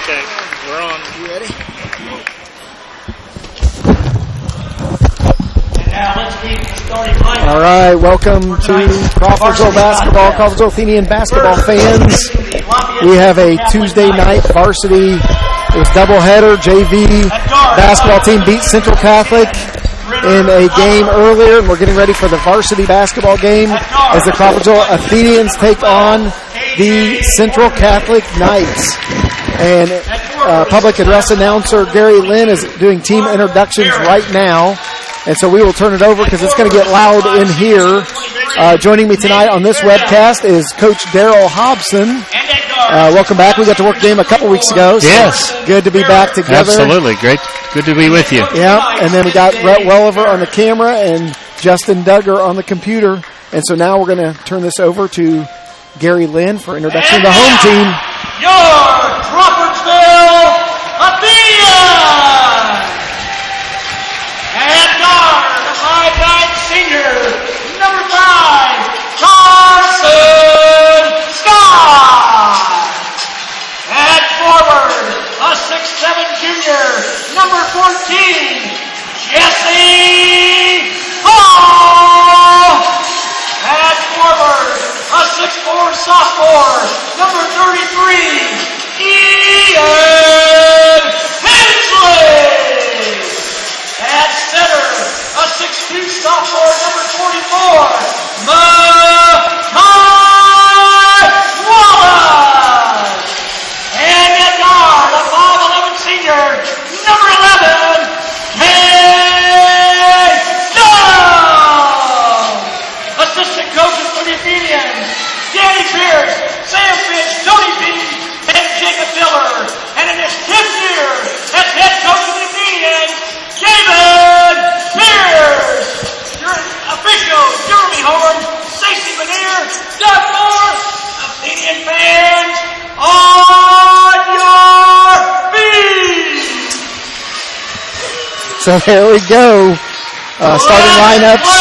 Okay, we're on. You ready? And now let's meet the starting lineup. All right, welcome to Crawfordsville basketball, Crawfordsville Athenian basketball fans. We have a Tuesday night varsity. It was doubleheader. JV basketball team beat Central Catholic in a game earlier, and we're getting ready for the varsity basketball game as the Crawfordsville Athenians take on the Central Catholic Knights. And public address announcer Gary Lynn is doing team introductions right now. And so we will turn it over because it's going to get loud in here. Joining me tonight on this webcast is Coach Daryl Hobson. Welcome back. We got to work game a couple weeks ago. So yes. Good to be back together. Absolutely. Great. Good to be with you. Yeah. And then we got Brett Welliver on the camera and Justin Duggar on the computer. And so now we're going to turn this over to Gary Lynn for introduction of the home team. Your Crawfordsville Athenians! And guard, the 5'9" senior, number 5, Carson Scott. And forward, a 6'7" junior, number 14, Jesse Hall. And forward, a 6'4" sophomore, number 33, Ian Hensley. At center, a 6'2" sophomore, number 44, Makai Wallace. And at guard, a 5'11" senior, number 11, Kay Young. Assistant coaches for the Athenians, Danny Pierce, Sam Fitch, Tony Pease, and Jacob Diller. And in his 10th year as head coach of the Athenians, David Pierce. Your officials, Jeremy Horn, Stacey Veneer, Doug Moore, Athenian fans, on your feet. So there we go. Starting lineups.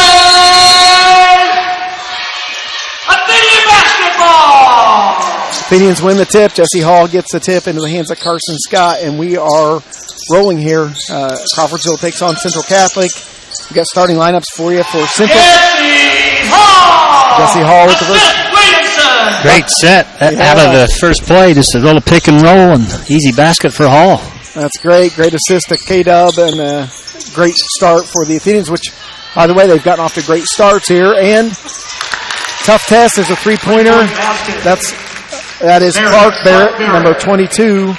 Athenian basketball. Athenians win the tip. Jesse Hall gets the tip into the hands of Carson Scott, and we are rolling here. Crawfordsville takes on Central Catholic. We got starting lineups for you for Central. Jesse Hall with the first. Great set out of the first play. Just a little pick and roll and easy basket for Hall. That's great. Great assist to K-Dub and a great start for the Athenians, which, by the way, they've gotten off to great starts here. And tough test. There's a three-pointer. That is Clark Barrett, number 22.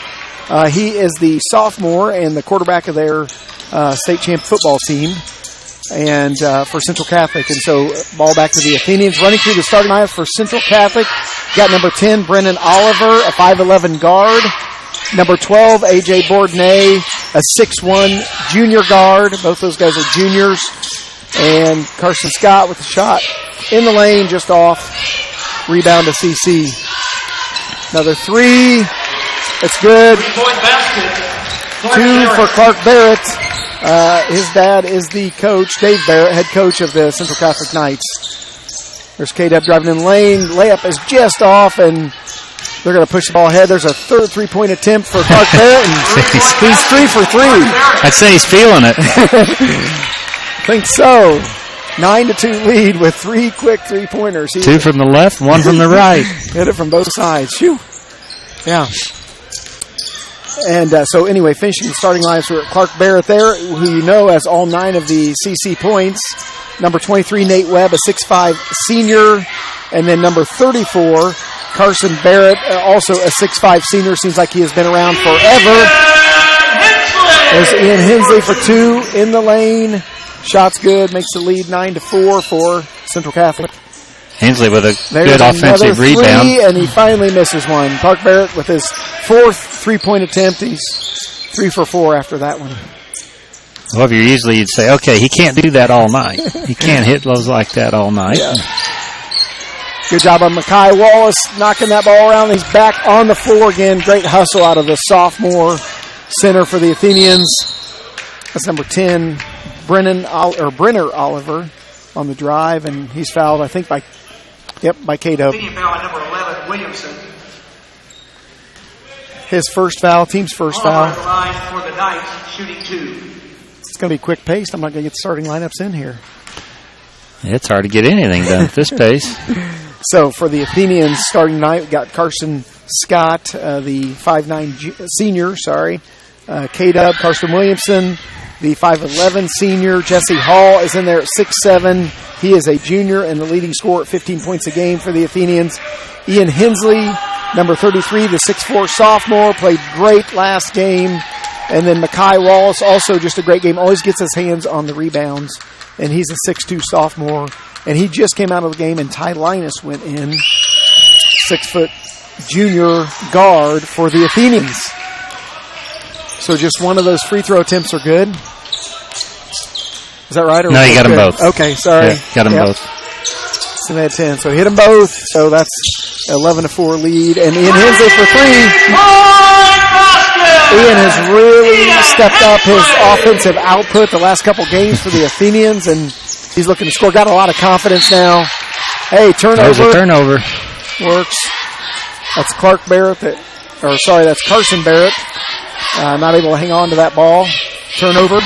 He is the sophomore and the quarterback of their state champ football team, and for Central Catholic. And so ball back to the Athenians. Running through the starting lineup for Central Catholic, got number 10, Brennan Oliver, a 5'11 guard. Number 12, A.J. Bourdonnais, a 6'1 junior guard. Both those guys are juniors. And Carson Scott with a shot in the lane, just off. Rebound to CC. Another three. It's good. 2 for Clark Barrett. His dad is the coach, Dave Barrett, head coach of the Central Catholic Knights. There's K-Dub driving in the lane. Layup is just off, and they're going to push the ball ahead. There's a third three-point attempt for Clark Barrett, and he's 3 for 3. I'd say he's feeling it. I think so. 9-2 lead with 3 quick three-pointers. 2 from the left, 1 from the right. Hit it from both sides. Phew. Yeah. And so anyway, finishing the starting lineups for Clark Barrett there, who you know has all 9 of the CC points. Number 23, Nate Webb, a 6'5 senior. And then number 34, Carson Barrett, also a 6'5 senior. Seems like he has been around forever. There's Ian Hensley for 2 in the lane. Shot's good, makes the lead 9-4 for Central Catholic. Hensley with a good offensive rebound. And he finally misses one. Clark Barrett with his 4th three-point attempt. He's 3 for 4 after that one. Well, usually you'd say, okay, he can't do that all night. He can't hit those like that all night. Yeah. Good job on Makai Wallace knocking that ball around. He's back on the floor again. Great hustle out of the sophomore center for the Athenians. That's number 10, Brenner Oliver on the drive, and he's fouled, I think, by K-Dub. Athenian foul at number 11, Williamson. His first foul, team's first foul. On the line for the Knights, shooting 2. It's going to be quick-paced. I'm not going to get the starting lineups in here. It's hard to get anything done at this pace. So for the Athenians starting night, we got Carson Scott, the 5'9 senior, K-Dub, Carson Williamson, the 5'11 senior. Jesse Hall is in there at 6'7". He is a junior and the leading scorer at 15 points a game for the Athenians. Ian Hensley, number 33, the 6'4 sophomore, played great last game. And then Mekhi Wallace, also just a great game, always gets his hands on the rebounds. And he's a 6'2 sophomore. And he just came out of the game, and Ty Linus went in, 6-foot junior guard for the Athenians. So just one of those free throw attempts are good. Is that right? Or no, you got them both. Okay, sorry. Yeah, got them both. So they had 10. So hit them both. So that's 11-4 lead. And Ian Hensley for 3. Ian has really stepped up his offensive output the last couple games for the Athenians, and he's looking to score. Got a lot of confidence now. Hey, turnover. There's a turnover. Works. That's that's Carson Barrett. Not able to hang on to that ball. Turnover.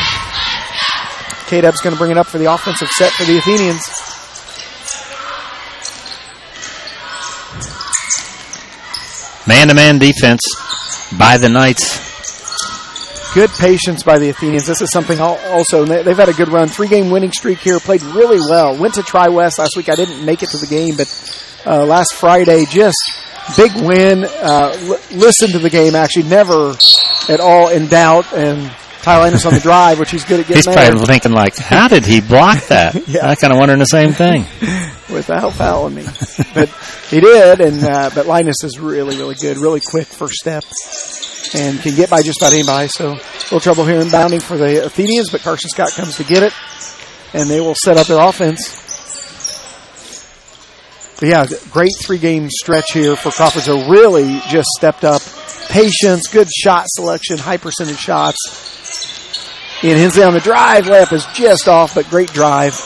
K-Dub's going to bring it up for the offensive set for the Athenians. Man-to-man defense by the Knights. Good patience by the Athenians. This is something also, they've had a good run. 3-game winning streak here. Played really well. Went to Tri-West last week. I didn't make it to the game, but last Friday, just big win. Listened to the game, actually. Never at all in doubt. And Ty Linus on the drive, which he's good at getting He's probably thinking, how did he block that? Yeah. I kind of wondering the same thing. Without fouling me. But he did, but Linus is really, really good. Really quick first step. And can get by just about anybody. So a little trouble here inbounding for the Athenians, but Carson Scott comes to get it. And they will set up their offense. But yeah, great 3-game stretch here for Crawfordsville. Really just stepped up. Patience, good shot selection, high percentage shots. Ian Hensley on the drive. Layup is just off, but great drive.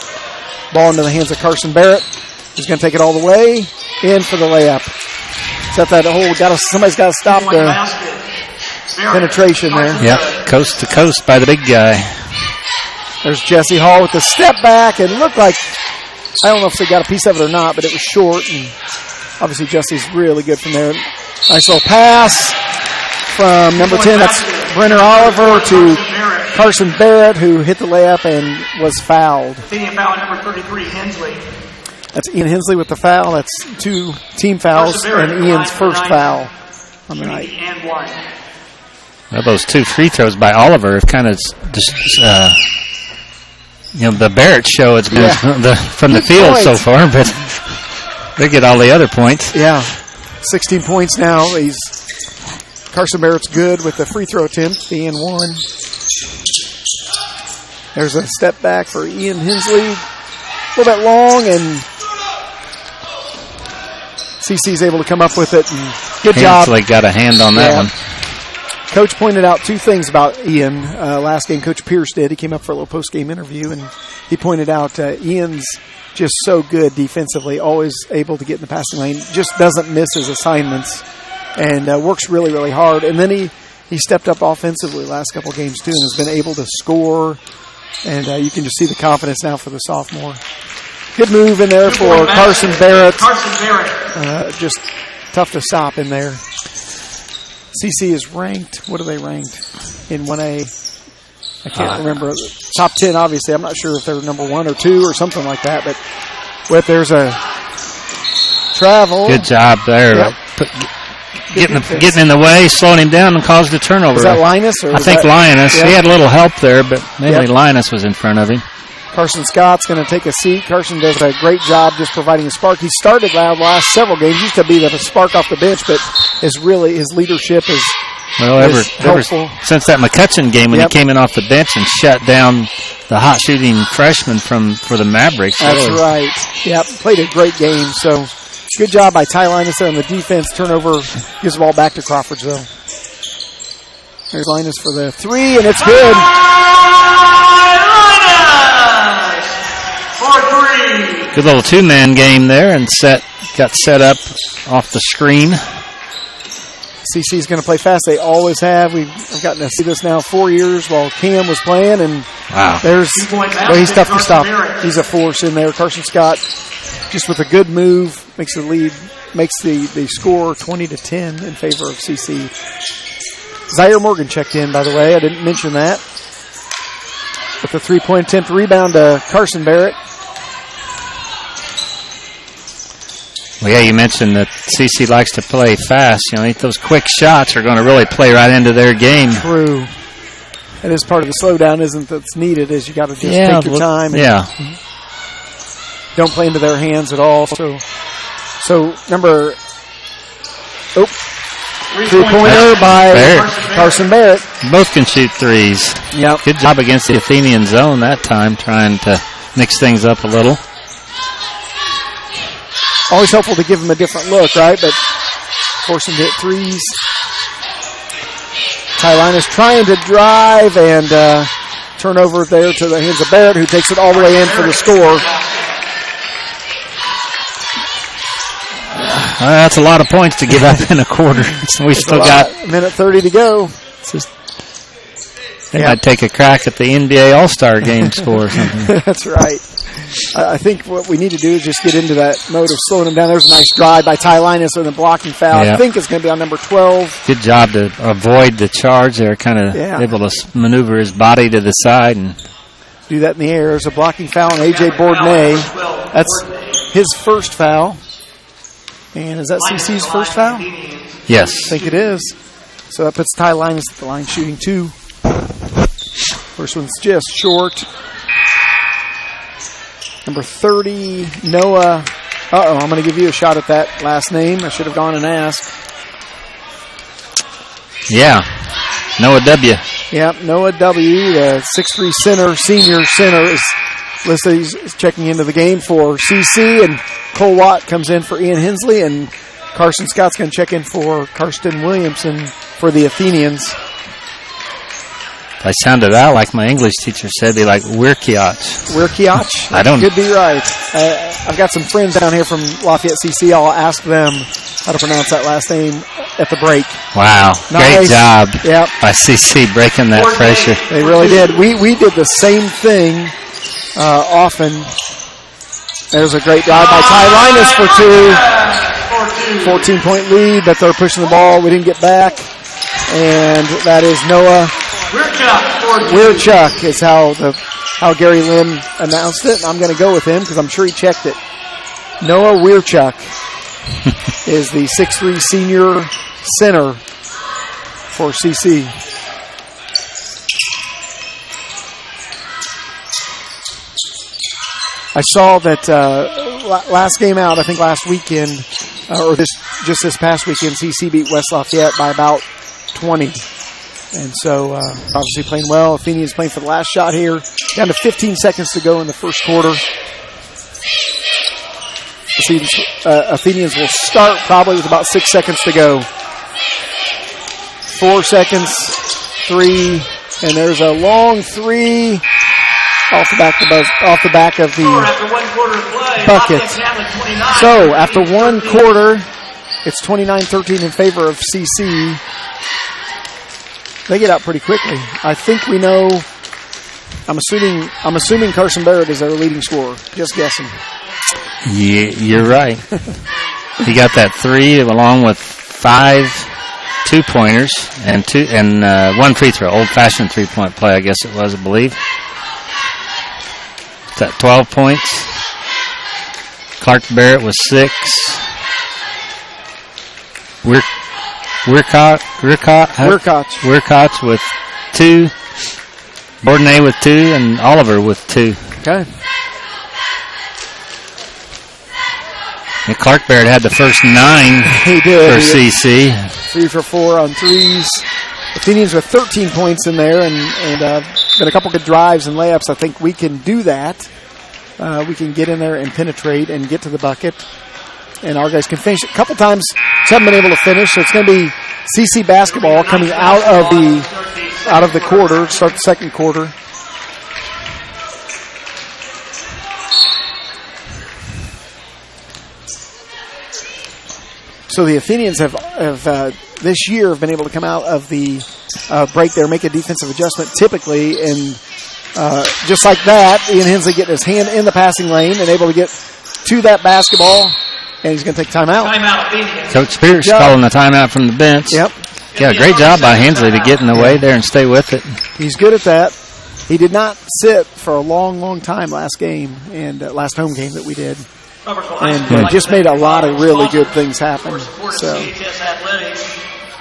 Ball into the hands of Carson Barrett. He's going to take it all the way in for the layup. Set that hole. Somebody's got to stop the penetration there. Yep, coast to coast by the big guy. There's Jesse Hall with the step back, and looked like, I don't know if they got a piece of it or not, but it was short, and obviously Jesse's really good from there. Nice little pass from number 10, that's Brenner Oliver, to Carson Barrett, who hit the layup and was fouled. Athenian foul number 33, Hensley. That's Ian Hensley with the foul. That's 2 team fouls, and Ian's first foul on the night. And 1. Well, those 2 free throws by Oliver have kind of just, the Barrett show has been from the field so far, but they get all the other points. Yeah, 16 points now. Carson Barrett's good with the free throw attempt, the and 1. There's a step back for Ian Hensley. A little bit long, and CC's able to come up with it. And good job. Hensley got a hand on that one. Coach pointed out 2 things about Ian. Last game, Coach Pierce did. He came up for a little post-game interview, and he pointed out Ian's just so good defensively, always able to get in the passing lane, just doesn't miss his assignments, and works really, really hard. And then he stepped up offensively last couple of games, too, and has been able to score, and you can just see the confidence now for the sophomore. Good move in there for Carson Barrett. Just tough to stop in there. CC is ranked. What are they ranked in 1A? I can't remember. Top 10, obviously. I'm not sure if they're number 1 or 2 or something like that. But there's a travel. Good job there. Yep. Getting in the way, slowing him down, and caused a turnover. Was that Linus? I think Linus. Yeah. He had a little help there, but mainly Linus was in front of him. Carson Scott's going to take a seat. Carson does a great job just providing a spark. He started loud last several games. He used to be the spark off the bench, but his leadership is ever helpful. Since that McCutcheon game when he came in off the bench and shut down the hot shooting freshman for the Mavericks. That's right. Yep, played a great game. So good job by Ty Linus there on the defense. Turnover gives the ball back to Crawfordsville. There's Linus for the 3, and it's good. Good little 2-man game there, and got set up off the screen. CC's going to play fast. They always have. I've gotten to see this now 4 years while Cam was playing, and he's tough to stop. He's a force in there. Carson Scott, just with a good move, makes the score 20-10 in favor of CC. Zaire Morgan checked in, by the way. I didn't mention that. With the 3-point attempt, rebound to Carson Barrett. Well, yeah, you mentioned that CC likes to play fast. You know, those quick shots are going to really play right into their game. True. That is part of the slowdown, isn't that's needed, is you got to just take your time. And don't play into their hands at all. So number 3-pointer by Carson Barrett. Both can shoot threes. Yep. Good job against the Athenian zone that time, trying to mix things up a little. Always helpful to give them a different look, right? But force them to hit threes. Ty Linus trying to drive and turnover there to the hands of Barrett, who takes it all the way in for the score. That's a lot of points to give up in a quarter. So we still got a minute 30 to go. They might take a crack at the NBA All-Star game score or something. That's right. I think what we need to do is just get into that mode of slowing them down. There's a nice drive by Ty Linus with a blocking foul. Yep. I think it's going to be on number 12. Good job to avoid the charge there, kind of able to maneuver his body to the side. And do that in the air. There's a blocking foul on A.J. Bourdonnais. That's his first foul. And is that CC's first foul? Yes. I think it is. So that puts Ty Linus at the line shooting 2. First one's just short. Number 30, Noah. I'm going to give you a shot at that last name. I should have gone and asked. Yeah, Noah W. Yep, Noah W., the 6'3" center, senior center, is listed. He's checking into the game for CC, and Cole Watt comes in for Ian Hensley, and Carson Scott's going to check in for Karsten Williamson for the Athenians. If I sounded out like my English teacher said, be like Wirkiach. Wirkiach? I don't. Could be right. I've got some friends down here from Lafayette CC. I'll ask them how to pronounce that last name at the break. Wow. Nice. Great job yep. by CC breaking that pressure. They really did. We did the same thing often. There's a great drive by Ty Linus for 2. 14-point lead, but they're pushing the ball. We didn't get back. And that is Noah Wirchuk is how Gary Lim announced it. I'm going to go with him because I'm sure he checked it. Noah Wirchuk is the 6'3" senior center for CC. I saw that last game out, I think last weekend, or this past weekend, CC beat West Lafayette by about 20. And so, obviously playing well. Athenians playing for the last shot here. Down to 15 seconds to go in the first quarter. Athenians will start probably with about 6 seconds to go. 4 seconds, 3, and there's a long 3 off the back of the bucket. So, after 1 quarter, it's 29-13 in favor of CC. They get out pretty quickly. I think we know. I'm assuming Carson Barrett is their leading scorer. Just guessing. Yeah, you're right. He got that 3 along with 5 2-pointers and 1 free throw. Old-fashioned 3-point play, I guess it was, I believe. Is that 12 points? Clark Barrett was 6. Wirkoch with 2, Bourdonnais with 2, and Oliver with 2. Okay. And Clark Barrett had the first 9 he did. For CC. 3 for 4 on threes. Athenians with 13 points in there, and been a couple good drives and layups. I think we can do that. We can get in there and penetrate and get to the bucket. And our guys can finish. A couple times haven't been able to finish, so it's going to be CC basketball coming out of the quarter, start the second quarter. So the Athenians have this year have been able to come out of the break there, make a defensive adjustment typically, and just like that, Ian Hensley getting his hand in the passing lane and able to get to that basketball, and he's going to take timeout. Coach Pierce calling the timeout from the bench. Yep. Yeah, great job by Hensley to get in the way there and stay with it. He's good at that. He did not sit for a long, long time last game, and last home game that we did. And just made a lot of really good things happen. So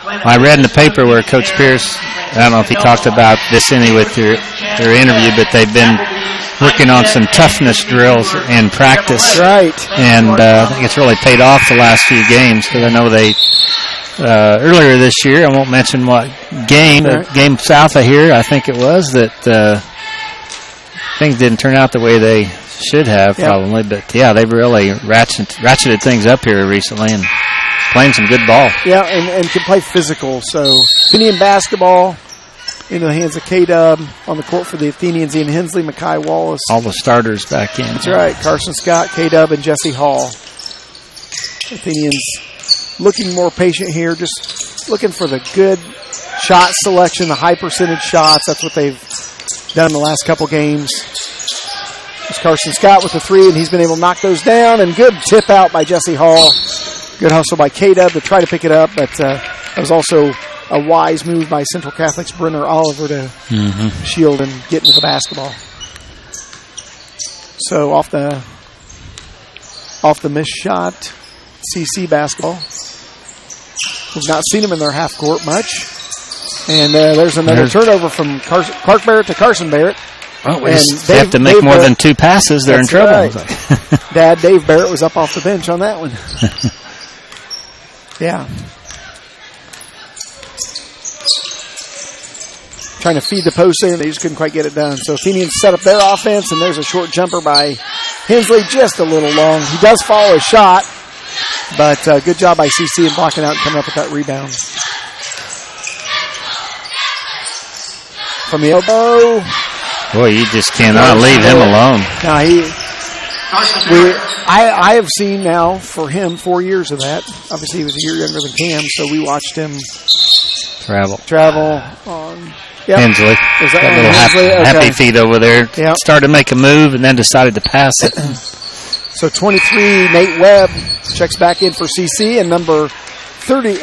I read in the paper where Coach Pierce, I don't know if he talked about this any with your interview, but they've been working on some toughness drills in practice. Right. And I think it's really paid off the last few games, because I know they earlier this year, I won't mention what game, game south of here, I think it was, that things didn't turn out the way they should have probably. But, yeah, they've really ratcheted things up here recently and playing some good ball. Yeah, and can play physical. So Athenian basketball into the hands of K-Dub on the court for the Athenians. Ian Hensley, Mekhi Wallace. All the starters back in. That's right. Carson Scott, K-Dub, and Jesse Hall. Athenians looking more patient here, just looking for the good shot selection, the high percentage shots. That's what they've done in the last couple games. It's Carson Scott with the three, and he's been able to knock those down. And good tip out by Jesse Hall. Good hustle by K-Dub to try to pick it up, but that was also a wise move by Central Catholic's Brenner Oliver to shield and get into the basketball. So off the missed shot, CC basketball. We've not seen them in their half court much. And there's another turnover from Clark Barrett to Carson Barrett. Well, they have to make more than two passes. They're in trouble. Right. Dad, Dave Barrett, was up off the bench on that one. Yeah. Trying to feed the post in. They just couldn't quite get it done. So Athenians set up their offense, and there's a short jumper by Hensley, just a little long. He does follow his shot, but good job by CC in blocking out and coming up with that rebound. From the elbow. Boy, you just cannot leave him alone. No, I have seen now for him 4 years of that. Obviously, he was a year younger than Cam, so we watched him travel on Hensley. Is that little happy feet over there. Yep. Started to make a move and then decided to pass it. So 23, Nate Webb checks back in for CC, and number 30,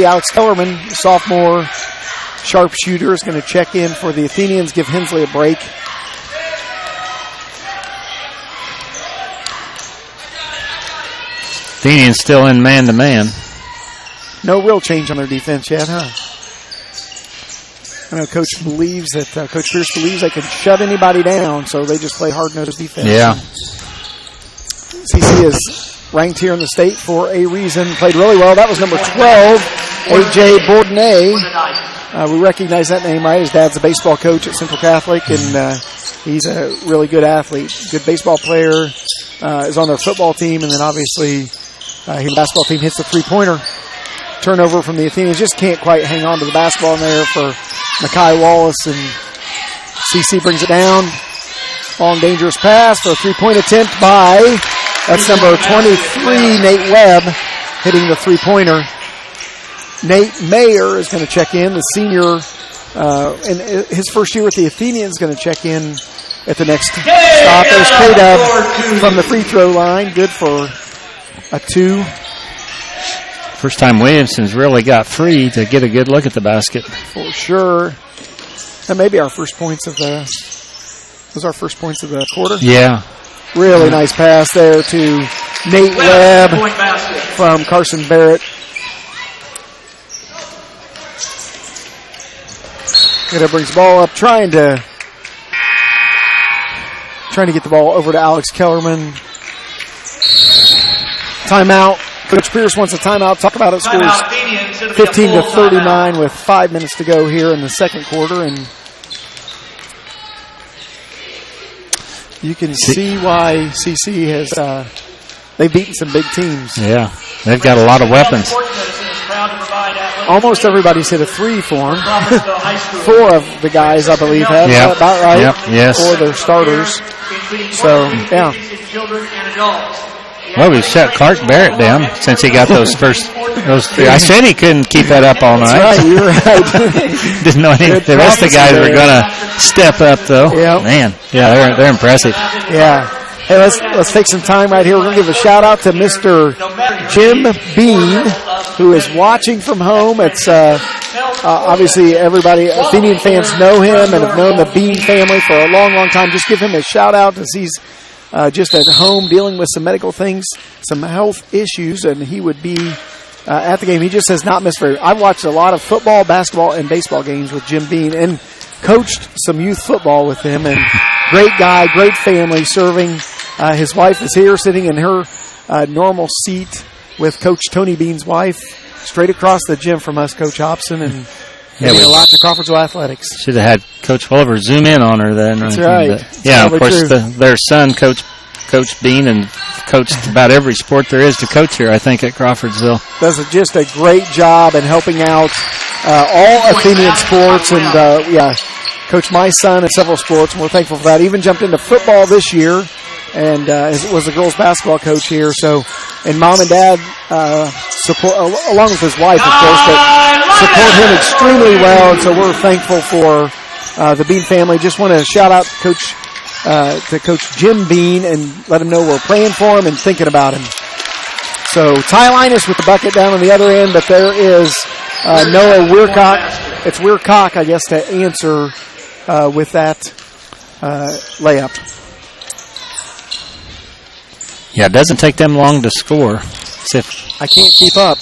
Alex Kellerman, sophomore sharpshooter, is going to check in for the Athenians, give Hensley a break. Athenians still in man-to-man. No real change on their defense yet, huh? I know Coach Pierce believes they can shut anybody down, so they just play hard-nosed defense. Yeah. CC is ranked here in the state for a reason. Played really well. That was number 12, A.J. Bourdonnais. We recognize that name, right? His dad's a baseball coach at Central Catholic, and he's a really good athlete. Good baseball player. Is on their football team, and then obviously the basketball team hits the three-pointer. Turnover from the Athenians. Just can't quite hang on to the basketball in there for Mekhi Wallace, and CC brings it down. Long, dangerous pass for a three-point attempt by, that's number 23, Nate Webb, hitting the three-pointer. Nate Mayer is going to check in, the senior, in his first year with the Athenians, going to check in at the next stop. There's K-Dub from the free throw line. Good for a 2. First time Williamson's really got free to get a good look at the basket. For sure. That may be our first points of the quarter. Yeah. Really nice pass there to Nate Webb from Carson Barrett. K-Dub brings the ball up, trying to get the ball over to Alex Kellerman. Timeout. Coach Pierce wants a timeout. Talk about it. Scores 15-39 with 5 minutes to go here in the second quarter, and you can see why CC has they've beaten some big teams. Yeah, they've got a lot of weapons. Almost everybody's hit a 3 for them. 4 of the guys, I believe, have. Yep. About right. Yep. Yes. 4 of their starters. So, yeah. Well, we shut Clark Barrett down since he got those three. I said he couldn't keep that up all night. That's right, you're right. Didn't know any. The rest of the guys were going to step up, though. Yep. Man, yeah, they're impressive. Yeah. Hey, let's take some time right here. We're going to give a shout out to Mr. Jim Bean, who is watching from home. It's obviously everybody, Athenian fans know him and have known the Bean family for a long, long time. Just give him a shout out as he's just at home dealing with some medical things, some health issues, and he would be at the game. He just has not missed very. I've watched a lot of football, basketball, and baseball games with Jim Bean and coached some youth football with him. And great guy, great family serving. His wife is here sitting in her normal seat with Coach Tony Bean's wife, straight across the gym from us, Coach Hobson, and a lot to Crawfordsville Athletics. Should have had Coach Oliver zoom in on her then. That's right. But, yeah, of course, their son, Coach Bean, and coached about every sport there is to coach here, I think, at Crawfordsville. Does just a great job in helping out all Athenian sports, and coached my son in several sports, and we're thankful for that. Even jumped into football this year, and was a girls basketball coach here. So, and mom and dad support, along with his wife, of course, but support him extremely well. And so we're thankful for the Bean family. Just want to shout out to Coach Jim Bean and let him know we're praying for him and thinking about him. So Ty Linus with the bucket down on the other end, but there is Noah Weircock. It's Weircock, I guess, to answer with that layup. Yeah, it doesn't take them long to score. I can't keep up.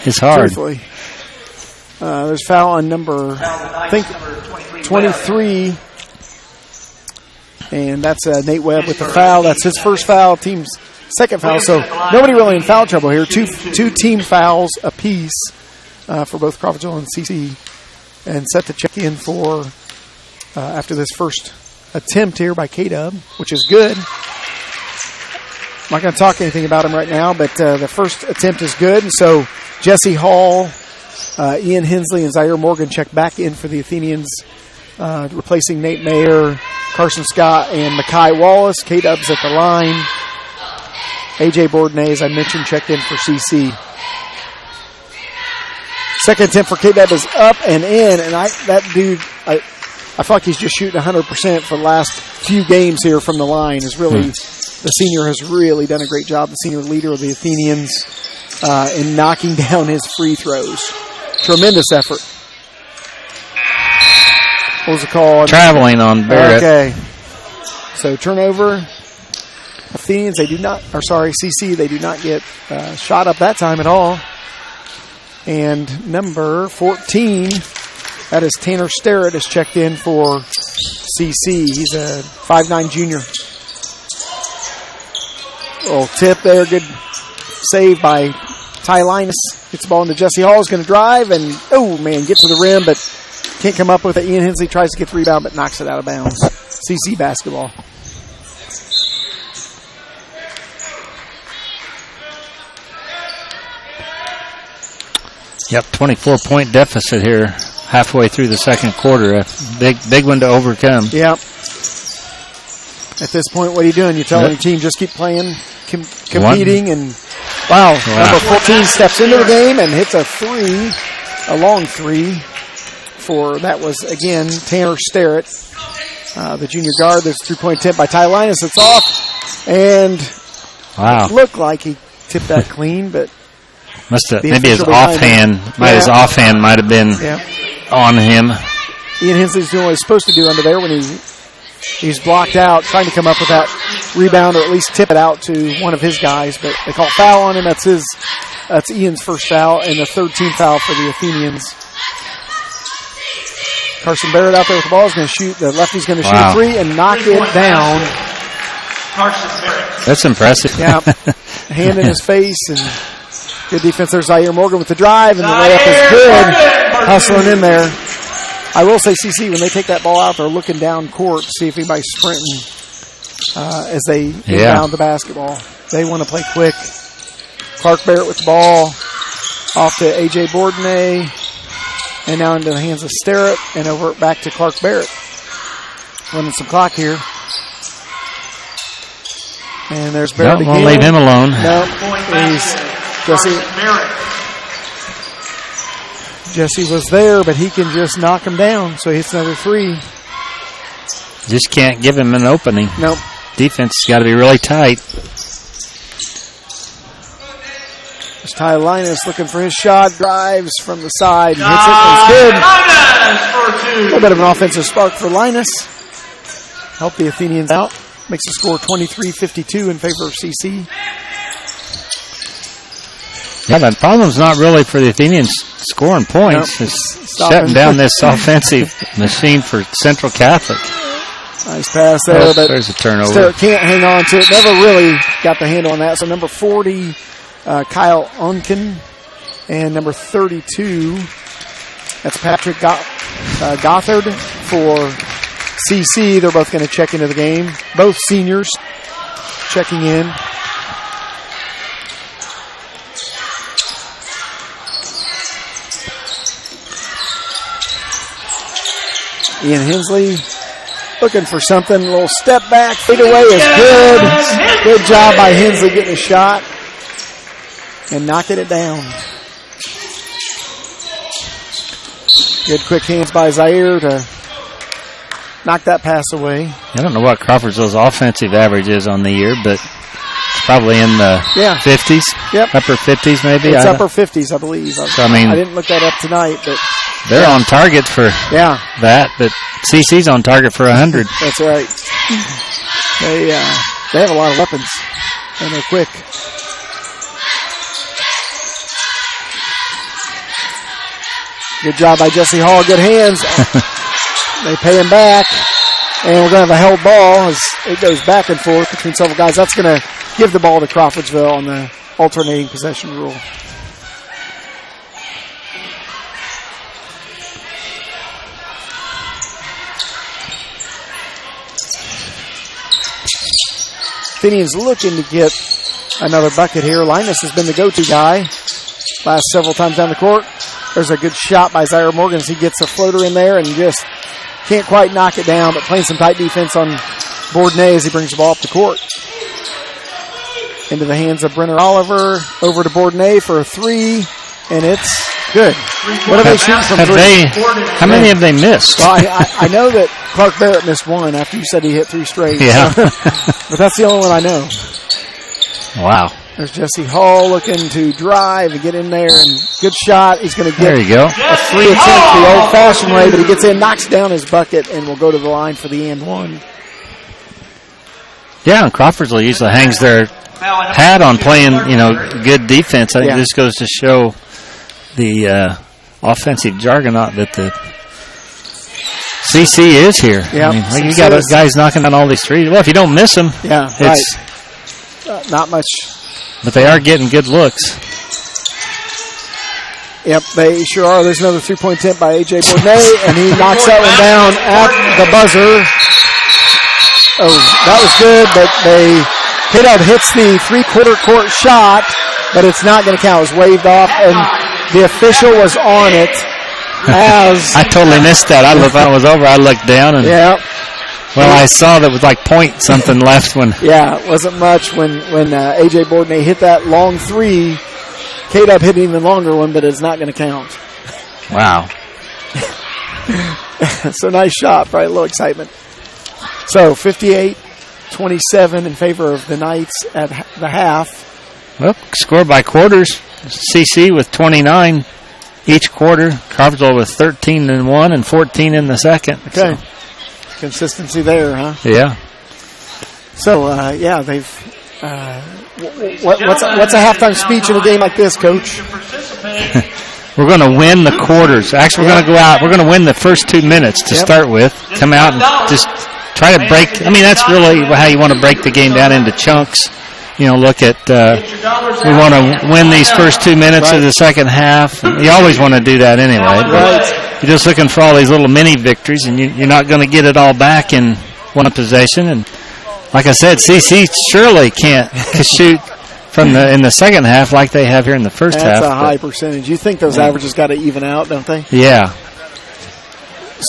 It's hard. Truthfully. There's foul on number, I think, 23. And that's Nate Webb with the foul. That's his first foul, team's second foul. So nobody really in foul trouble here. Two team fouls apiece for both Crawfordsville and CC. And set to check in for after this first attempt here by K-Dub, which is good. I'm not going to talk anything about him right now, but the first attempt is good. And so Jesse Hall, Ian Hensley, and Zaire Morgan check back in for the Athenians, replacing Nate Mayer, Carson Scott, and Makai Wallace. K-Dub's at the line. A.J. Bourdonnais, as I mentioned, checked in for CC. Second attempt for K-Dub is up and in, and I feel like he's just shooting 100% for the last few games here from the line. Is really the senior has really done a great job, the senior leader of the Athenians, in knocking down his free throws. Tremendous effort. What was the call? Traveling on Barrett. Okay. So turnover. Athenians, CC, they do not get shot up that time at all. And number 14, that is Tanner Sterrett, is checked in for CC. He's a 5'9 junior. Little tip there. Good save by Ty Linus. Gets the ball into Jesse Hall. Is going to drive and, get to the rim, but can't come up with it. Ian Hensley tries to get the rebound, but knocks it out of bounds. CC basketball. Yep, 24-point deficit here halfway through the second quarter. A big one to overcome. Yep. At this point, what are you doing? You're telling your team just keep playing, competing, and wow. Number 14 steps into the game and hits a long three. That was, again, Tanner Sterrett, the junior guard. There's a three-point attempt by Ty Linus. It's off, and it looked like he tipped that clean, but maybe his offhand might have been on him. Ian Hensley's doing what he's supposed to do under there when he's blocked out, trying to come up with that rebound or at least tip it out to one of his guys, but they call foul on him. That's Ian's first foul and the third team foul for the Athenians. Carson Barrett out there with the ball is going to shoot. The lefty's going to shoot a three and knock it down. Carson Barrett. That's impressive. Yeah, hand in his face and good defense. There's Zaire Morgan with the drive, and the layup is good. Hustling in there. I will say, CC, when they take that ball out, they're looking down court to see if anybody's sprinting as they inbound the basketball. They want to play quick. Clark Barrett with the ball off to A.J. Bourdonnais. And now into the hands of Sterrett, and over back to Clark Barrett. Running some clock here. And there's Barrett again. Won't leave him alone. No, Jesse was there, but he can just knock him down, so he hits another three. Just can't give him an opening. Nope. Defense has got to be really tight. There's Ty Linus looking for his shot, drives from the side, and hits it. It's good. A little bit of an offensive spark for Linus. Help the Athenians out. Makes the score 23-52 in favor of CC. Yeah, the problem's not really for the Athenians scoring points. Nope. It's shutting down this offensive machine for Central Catholic. Nice pass there, but there's a turnover. Still can't hang on to it. Never really got the handle on that. So number 40, Kyle Unken, and number 32, that's Patrick Gothard for CC. They're both going to check into the game. Both seniors checking in. Ian Hensley looking for something. A little step back. Fade away is good. Good job by Hensley getting a shot and knocking it down. Good quick hands by Zaire to knock that pass away. I don't know what Crawfordsville's offensive average is on the year, but it's probably in the 50s. Yep. Upper 50s maybe. It's upper 50s, I believe. So, I mean, I didn't look that up tonight, but they're on target for that, but CC's on target for 100. That's right. They have a lot of weapons, and they're quick. Good job by Jesse Hall. Good hands. They pay him back, and we're going to have a held ball as it goes back and forth between several guys. That's going to give the ball to Crawfordsville on the alternating possession rule. Athenians looking to get another bucket here. Linus has been the go-to guy last several times down the court. There's a good shot by Zaire Morgan as he gets a floater in there and just can't quite knock it down, but playing some tight defense on Bourdonnais as he brings the ball up the court. Into the hands of Brenner Oliver. Over to Bourdonnais for a three, and it's good. What are they shooting from three? How many have they missed? Well, I know that Clark Barrett missed one after you said he hit three straight. Yeah. But that's the only one I know. Wow. There's Jesse Hall looking to drive and get in there, and good shot. He's going to get there you go. a three attempt the old-fashioned way, but he gets in, knocks down his bucket, and will go to the line for the and one. Yeah, and Crawfordsville usually hangs their hat on playing, good defense. I think this goes to show the offensive juggernaut that the CC is here. Yeah, I mean, you got those guys knocking down all these threes. Well, if you don't miss them, not much. But they are getting good looks. Yep, they sure are. There's another three-point attempt by A.J. Bourdonnais, and he knocks that one down at the buzzer. Oh, that was good, but K-Dub hits the three-quarter court shot, but it's not going to count. It was waved off, and the official was on it as... I totally missed that. I thought it was over. I looked down, and... Yeah. Well, I saw that was like point something left when... Yeah, it wasn't much when A.J. Bourdonnais hit that long three. K-Dub hit an even longer one, but it's not going to count. Wow. So nice shot, probably a little excitement. So 58-27 in favor of the Knights at the half. Well, score by quarters. CC with 29 each quarter. Crawfordsville with 13 in one and 14 in the second. Okay. So. Consistency there, huh? Yeah. So, they've... what's a halftime speech in a game like this, Coach? We're going to win the quarters. Actually, we're going to go out. We're going to win the first 2 minutes to start with. Come out and just try to break. I mean, that's really how you want to break the game down into chunks. Look at, we want to win these first 2 minutes of the second half. You always want to do that anyway. But you're just looking for all these little mini victories, and you're not going to get it all back in one possession. And like I said, CC surely can't shoot in the second half like they have here in the first half. That's a high percentage. You think those averages got to even out, don't they? Yeah.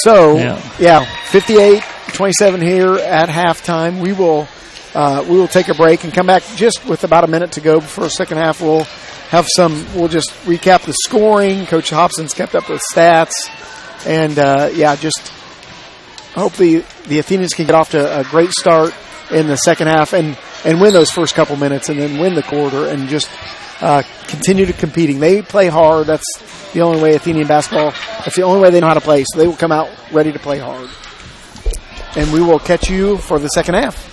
So, 58-27 here at halftime. We will We will take a break and come back just with about a minute to go before the second half. We'll just recap the scoring. Coach Hobson's kept up with stats. And, just hopefully the Athenians can get off to a great start in the second half and win those first couple minutes and then win the quarter and just continue to competing. They play hard. That's the only way Athenian basketball, that's the only way they know how to play. So they will come out ready to play hard. And we will catch you for the second half.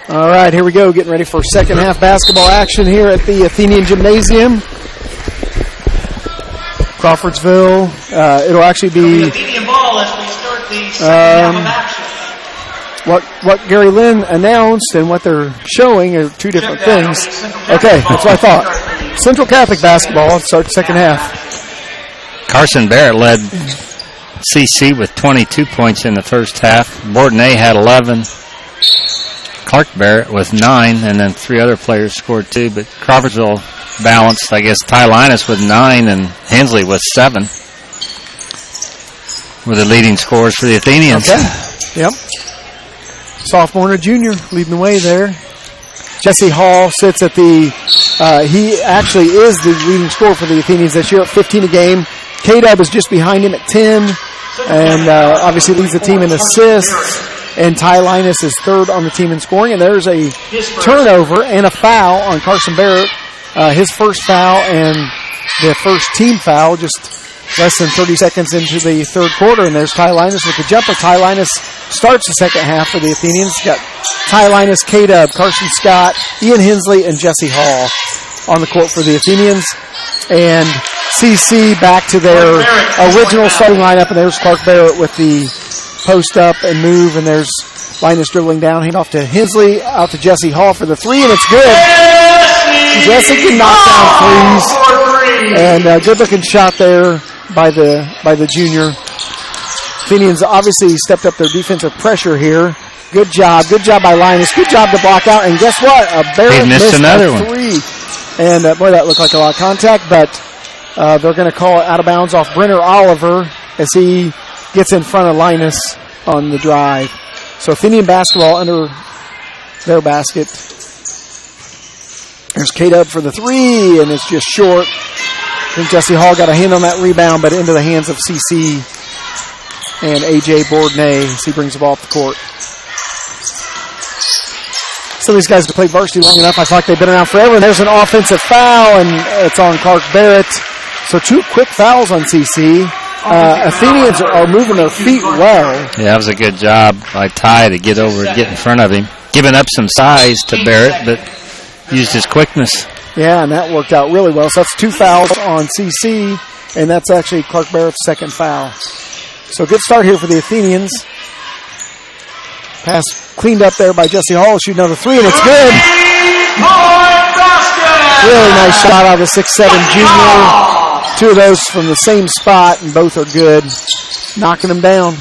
All right, here we go. Getting ready for second half basketball action here at the Athenian Gymnasium. Crawfordsville. It'll actually be Athenian ball as we start the second half of action. what Gary Lynn announced and what they're showing are two different things. Okay, that's what I thought. Central Catholic basketball starts second half. Carson Barrett led CC with 22 points in the first half. Bourdonnais had 11. Clark Barrett with 9, and then 3 other players scored 2. But Crawfordsville balanced, I guess, Ty Linus with 9 and Hensley with 7 were the leading scorers for the Athenians. Okay. Yep. Sophomore and a junior leading the way there. Jesse Hall sits at the, he actually is the leading scorer for the Athenians this year at 15 a game. K-Dub is just behind him at 10, and obviously leads the team in assists. And Ty Linus is third on the team in scoring. And there's a turnover and a foul on Carson Barrett. His first foul and the first team foul just less than 30 seconds into the third quarter. And there's Ty Linus with the jumper. Ty Linus starts the second half for the Athenians. Got Ty Linus, K-Dub, Carson Scott, Ian Hensley, and Jesse Hall on the court for the Athenians. And CC back to their original starting lineup. And there's Clark Barrett with the post up and move. And there's Linus dribbling down, hand off to Hensley, out to Jesse Hall for the three, and it's good. Jesse can knock down threes. And a good-looking shot there by the junior. Athenians obviously stepped up their defensive pressure here. Good job by Linus. Good job to block out. And guess what? Barrett missed another three. And boy, that looked like a lot of contact, but they're going to call it out of bounds off Brenner Oliver as he gets in front of Linus on the drive. So Athenian basketball under their basket. There's K-Dub for the three, and it's just short. I think Jesse Hall got a hand on that rebound, but into the hands of CC and A.J. Bourdonnais as he brings the ball up the court. Some of these guys have played varsity long enough. I feel like they've been around forever. And there's an offensive foul, and it's on Clark Barrett. So 2 quick fouls on CC. Athenians are moving their feet well. Yeah, that was a good job by Ty to get over and get in front of him. Giving up some size to Barrett, but used his quickness. Yeah, and that worked out really well. So that's 2 fouls on CC, and that's actually Clark Barrett's second foul. So good start here for the Athenians. Pass cleaned up there by Jesse Hall. Shoot another three, and it's good. Really nice shot out of the 6'7" junior. 2 of those from the same spot, and both are good. Knocking them down.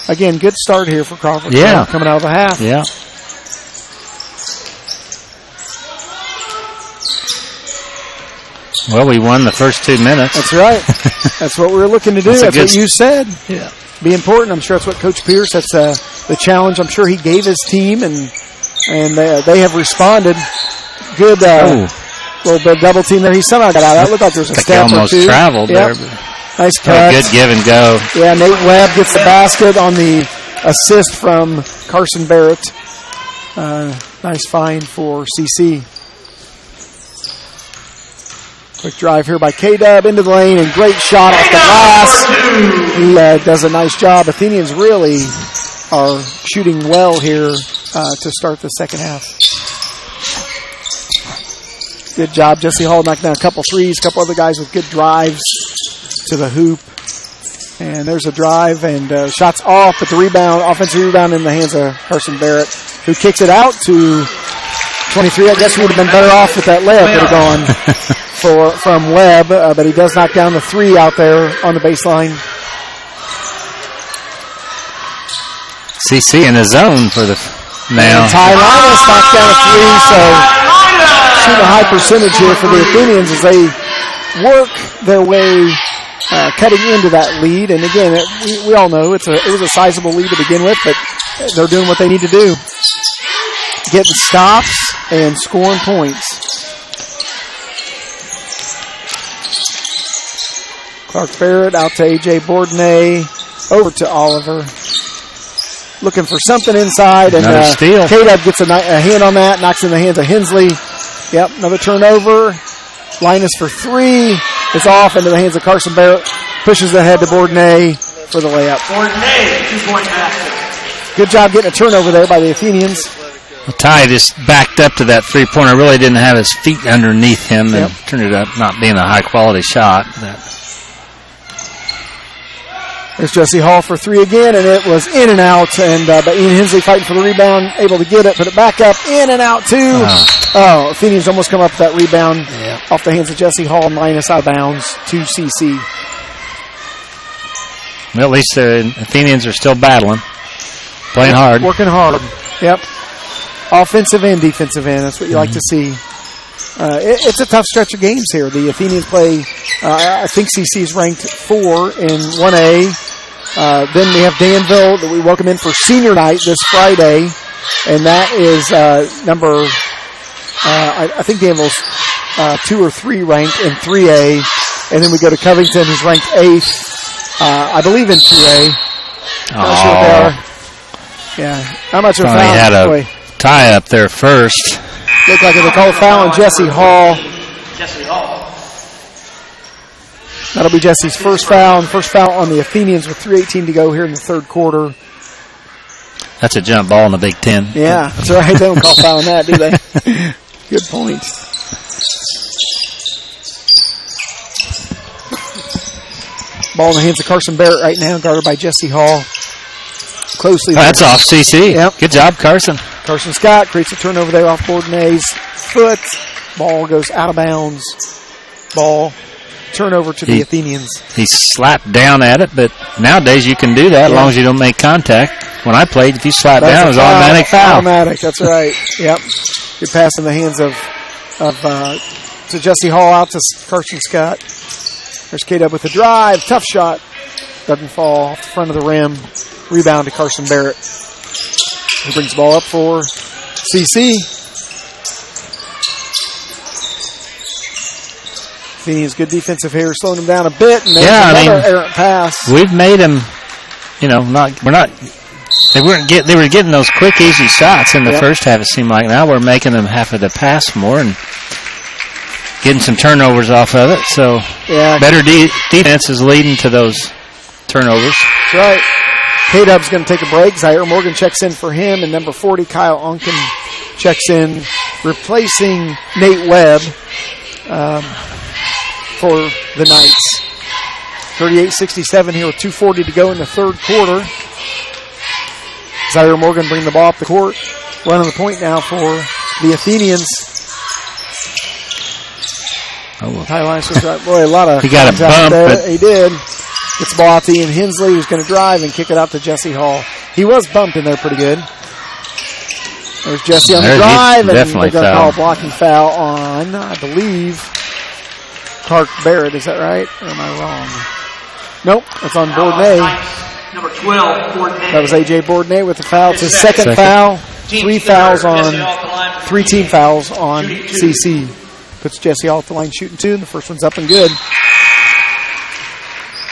Again, good start here for Crawford. Yeah. Coming out of the half. Yeah. Well, we won the first 2 minutes. That's right. That's what we were looking to do. That's what you said. Yeah. Be important. I'm sure that's what Coach Pierce, that's the challenge I'm sure he gave his team, and they have responded. Good little bit of double team there. He somehow got out. That looked like there was a step or two. Almost traveled there. Nice cut. Good give and go. Yeah, Nate Webb gets the basket on the assist from Carson Barrett. Nice find for CC. Quick drive here by K-Dub into the lane, and great shot off the glass. He does a nice job. Athenians really are shooting well here to start the second half. Good job. Jesse Hall knocked down a couple threes, a couple other guys with good drives to the hoop. And there's a drive, and shots off, but the rebound, offensive rebound in the hands of Carson Barrett, who kicks it out to 23. I guess he would have been better off if that layup would have gone from Webb, but he does knock down the three out there on the baseline. CC in the zone for the now. And Ty Linus knocks down a three, so shooting a high percentage here for the Athenians as they work their way cutting into that lead. And again, we all know it was a sizable lead to begin with, but they're doing what they need to do. Getting stops and scoring points. Clark Barrett out to A.J. Bourdonnais, over to Oliver. Looking for something inside, and K-Dub gets a hand on that, knocks in the hands of Hensley. Yep, another turnover. Linus for three. It's off into the hands of Carson Barrett. Pushes ahead to Bourdonnais for the layup. Bourdonnais, 2-point basket. Good job getting a turnover there by the Athenians. Ty just backed up to that three-pointer, really didn't have his feet underneath him, and turned it up not being a high-quality shot. There's Jesse Hall for three again, and it was in and out. And but Ian Hensley fighting for the rebound, able to get it, put it back up, in and out too. Athenians almost come up with that rebound off the hands of Jesse Hall, minus out of bounds to CC. Well, at least the Athenians are still battling, playing hard. Working hard. Yep. Offensive and defensive end. That's what you like to see. It's a tough stretch of games here. The Athenians play, I think CC is ranked 4 in 1A. Then we have Danville that we welcome in for senior night this Friday. And that is number, I think Danville's 2 or 3 ranked in 3A. And then we go to Covington, who's ranked 8th, I believe in 2A. Not sure what they are. Yeah. How much of a foul? Had a tie up there first. Looked like they called a foul on Jesse Hall. That'll be Jesse's first foul, and first foul on the Athenians with 3:18 to go here in the third quarter. That's a jump ball in the Big Ten. Yeah, that's right. They don't call foul on that, do they? Good point. Ball in the hands of Carson Barrett right now, guarded by Jesse Hall. Closely. That's off CC. Yep. Good job, Carson. Carson Scott creates a turnover there off Bourdonnais' foot. Ball goes out of bounds. Ball turnover to the Athenians. He slapped down at it, but nowadays you can do that as long as you don't make contact. When I played, if you slap down, it was automatic foul. Automatic, that's right. Yep. Good pass in the hands of to Jesse Hall out to Carson Scott. There's K-Dub with the drive. Tough shot. Doesn't fall off the front of the rim. Rebound to Carson Barrett. He brings the ball up for CC. Athenians good defensive here, slowing him down a bit, and there's another errant pass. We've made them, they were getting those quick, easy shots in the first half, it seemed like. Now we're making them have to pass more and getting some turnovers off of it. So better defense is leading to those turnovers. That's right. K-Dub's going to take a break. Zaire Morgan checks in for him, and number 40, Kyle Onken, checks in, replacing Nate Webb for the Knights. 38-67 here with 2:40 to go in the third quarter. Zaire Morgan bringing the ball up the court. Running the point now for the Athenians. Boy, a lot of... He got a bump. He did. Gets the ball out to Ian Hensley, who's going to drive and kick it out to Jesse Hall. He was bumped in there pretty good. There's Jesse on the drive, and they're going to call a blocking foul on, I believe, Clark Barrett. Is that right? Or am I wrong? Nope, that's on Bourdonnais. Number 12, Bourdonnais. That was A.J. Bourdonnais with the foul. It's his second foul. 3 team fouls on CC. Puts Jesse Hall at the line shooting 2, and the first one's up and good.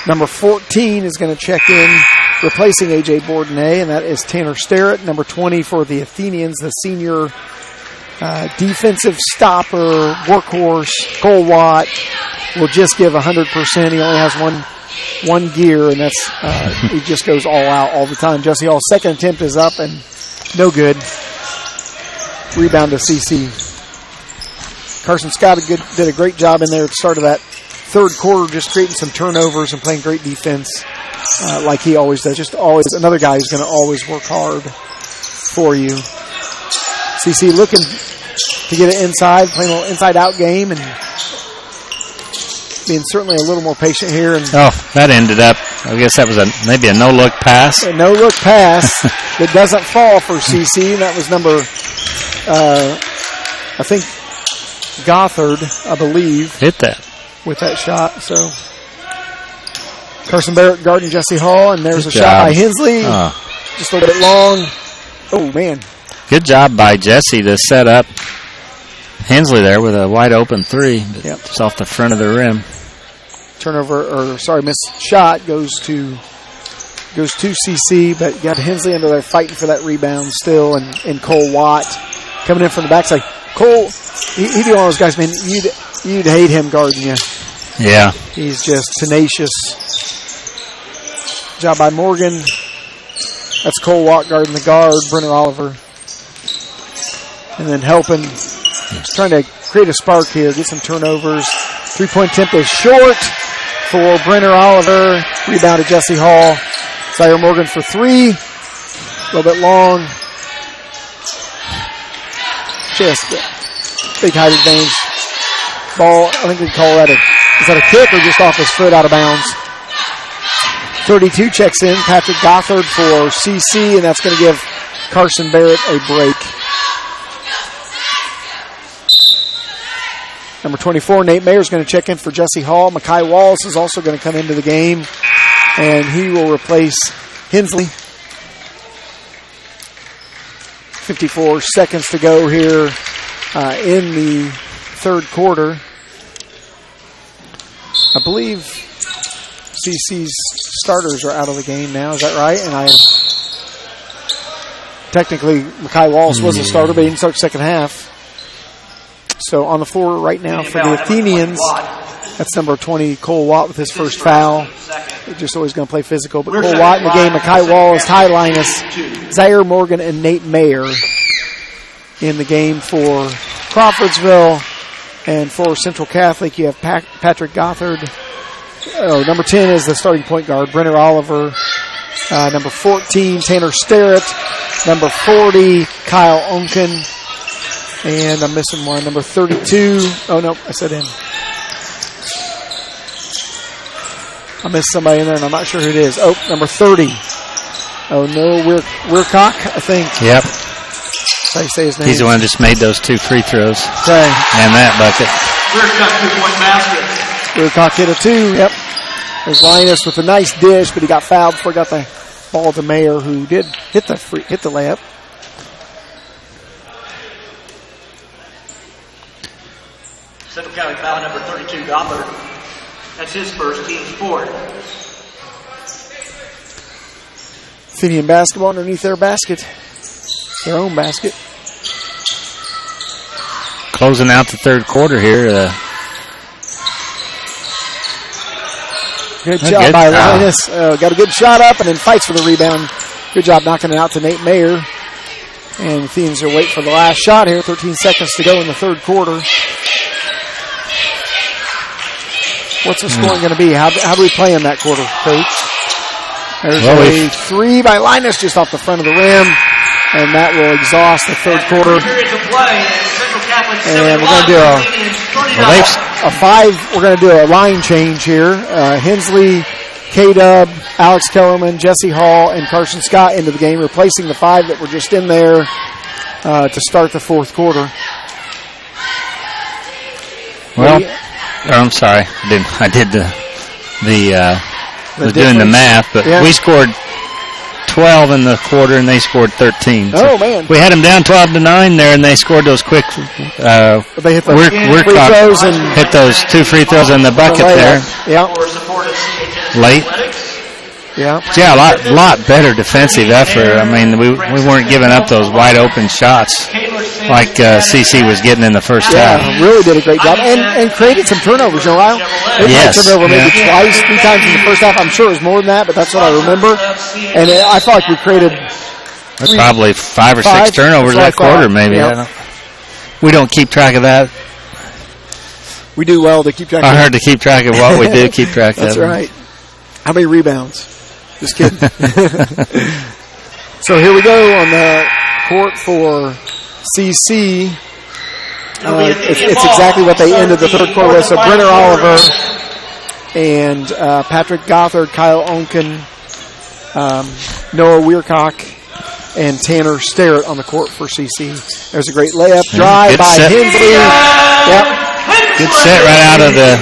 Number 14 is going to check in, replacing A.J. Bourdonnais, and that is Tanner Starrett. Number 20 for the Athenians, the senior defensive stopper, workhorse, Cole Watt, will just give 100%. He only has one gear, and that's he just goes all out all the time. Jesse Hall's second attempt is up, and no good. Rebound to CC. Carson Scott did a great job in there at the start of that third quarter, just creating some turnovers and playing great defense like he always does. Just always another guy who's going to always work hard for you. CC looking to get it inside, playing a little inside-out game, and being certainly a little more patient here. And that ended up, I guess that was maybe a no-look pass. A no-look pass that doesn't fall for CC. That was number, I think, Gothard, I believe. Hit that. With that shot, so Carson Barrett guarding Jesse Hall, and there's a shot by Hensley. Just a little bit long. Oh, man. Good job by Jesse to set up Hensley there with a wide open 3. Just off the front of the rim. Missed shot goes to CC, but you got Hensley under there fighting for that rebound still, and Cole Watt coming in from the backside. Cole, he'd be one of those guys, man, you'd hate him guarding you. Yeah. He's just tenacious. Job by Morgan. That's Cole Watt guarding the guard, Brenner Oliver. And then helping, just trying to create a spark here, get some turnovers. 3-point attempt is short for Brenner Oliver. Rebound to Jesse Hall. Zaire Morgan for 3. A little bit long. Just big height advantage. Ball, I think we call that is that a kick or just off his foot out of bounds? 32 checks in. Patrick Gothard for CC, and that's going to give Carson Barrett a break. Number 24, Nate Mayer is going to check in for Jesse Hall. Makai Wallace is also going to come into the game, and he will replace Hensley. 54 seconds to go here in the third quarter. I believe CC's starters are out of the game now. Is that right? And technically, Makai Wallace was a starter, but he didn't start second half. So on the floor right now for the Athenians, that's number 20, Cole Watt with his first foul. They're just always going to play physical. But Cole Watt in the game, Makai Wallace, Ty Linus, Zaire Morgan, and Nate Mayer in the game for Crawfordsville. And for Central Catholic, you have Patrick Gothard. Number 10 is the starting point guard, Brenner Oliver. Number 14, Tanner Starrett. Number 40, Kyle Unken. And I'm missing one. Number 32. Oh, no, I said him. I missed somebody in there, and I'm not sure who it is. Oh, number 30. Oh, no, Weircock, I think. Yep. That's how you say his name. He's the one that just made those 2 free throws. Okay. And that bucket. Weircock 2-point basket. Weircock hit a 2. Yep. There's Linus with a nice dish, but he got fouled before he got the ball to Mayer, who did hit the layup. Central County foul number 32, Gothard. That's his first, team's fourth. Athenian basketball underneath their basket. Their own basket. Closing out the third quarter here. Good job by Linus. Got a good shot up and then fights for the rebound. Good job knocking it out to Nate Mayer. And the Athenians are waiting for the last shot here. 13 seconds to go in the third quarter. What's the scoring going to be? How do we play in that quarter, Coach? There's a 3 by Linus just off the front of the rim, and that will exhaust the third quarter. And we're going to do a 5. We're going to do a line change here. Hensley, K-Dub, Alex Kellerman, Jesse Hall, and Carson Scott into the game, replacing the 5 that were just in there to start the fourth quarter. Well, I'm sorry. I did doing the math, but we scored 12 in the quarter and they scored 13. Oh, man. We had them down 12-9 there, and they scored those quick they hit hit those 2 free throws in the bucket there. Yeah. Late. Yeah. Yeah, a lot better defensive effort. I mean, we weren't giving up those wide open shots like CC was getting in the first half. Really did a great job and created some turnovers. Lyle. Yes. Turned over maybe twice, 3 times in the first half. I'm sure it was more than that, but that's what I remember. And I felt like we created probably 5 or 6 turnovers that quarter, maybe. Yep. We don't keep track of that. We do well to keep track of I heard to keep track of what we do keep track of. That's right. How many rebounds? Just kidding. So here we go on the court for CC. It's exactly what they ended the third quarter with. So Brenner Oliver and Patrick Gothard, Kyle Onken, Noah Weircock, and Tanner Starrett on the court for CC. There's a great layup drive by Hensley. Yep. Good set right out of the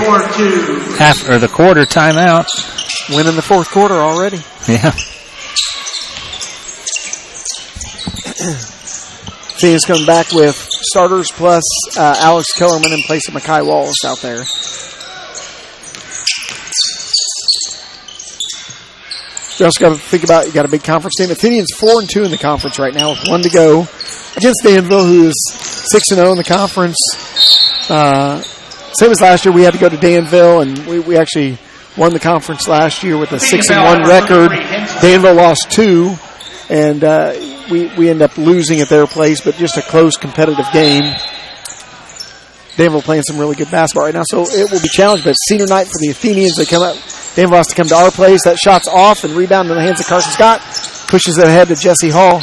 half or the quarter timeout. Winning the fourth quarter already. Yeah. Phoenix coming back with starters plus Alex Kellerman in place of Makai Wallace out there. You also got to think about, you got a big conference team. Athenians 4-2 in the conference right now with 1 to go against Danville, who is 6-0 in the conference. Same as last year, we had to go to Danville, and we actually won the conference last year with a 6-1 record. Danville lost 2, And we end up losing at their place, but just a close competitive game. Danville playing some really good basketball right now, so it will be challenged. But senior night for the Athenians. They come up. Danville has to come to our place. That shot's off and rebound in the hands of Carson Scott. Pushes it ahead to Jesse Hall.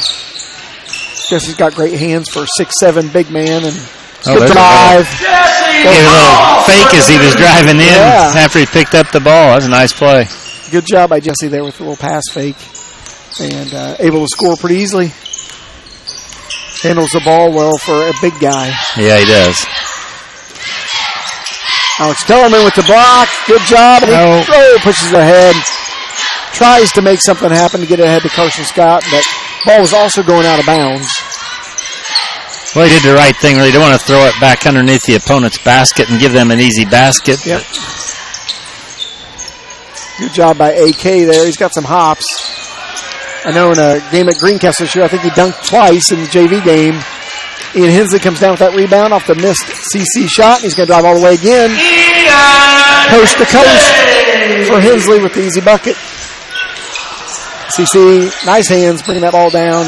Jesse's got great hands for a 6'7" big man, and good drive. Jesse! Gave a little fake as he was driving in after he picked up the ball. That was a nice play. Good job by Jesse there with a little pass fake, and able to score pretty easily. Handles the ball well for a big guy. Yeah, he does. Alex Kellerman with the block. Good job. And he pushes ahead. Tries to make something happen to get ahead to Carson Scott, but ball was also going out of bounds. Well, he did the right thing. Really, don't want to throw it back underneath the opponent's basket and give them an easy basket. Yep. Good job by AK there. He's got some hops. I know in a game at Greencastle this year, I think he dunked twice in the JV game. Ian Hensley comes down with that rebound off the missed CC shot. He's going to drive all the way again. Coast to coast for Hensley with the easy bucket. CC, nice hands, bringing that ball down,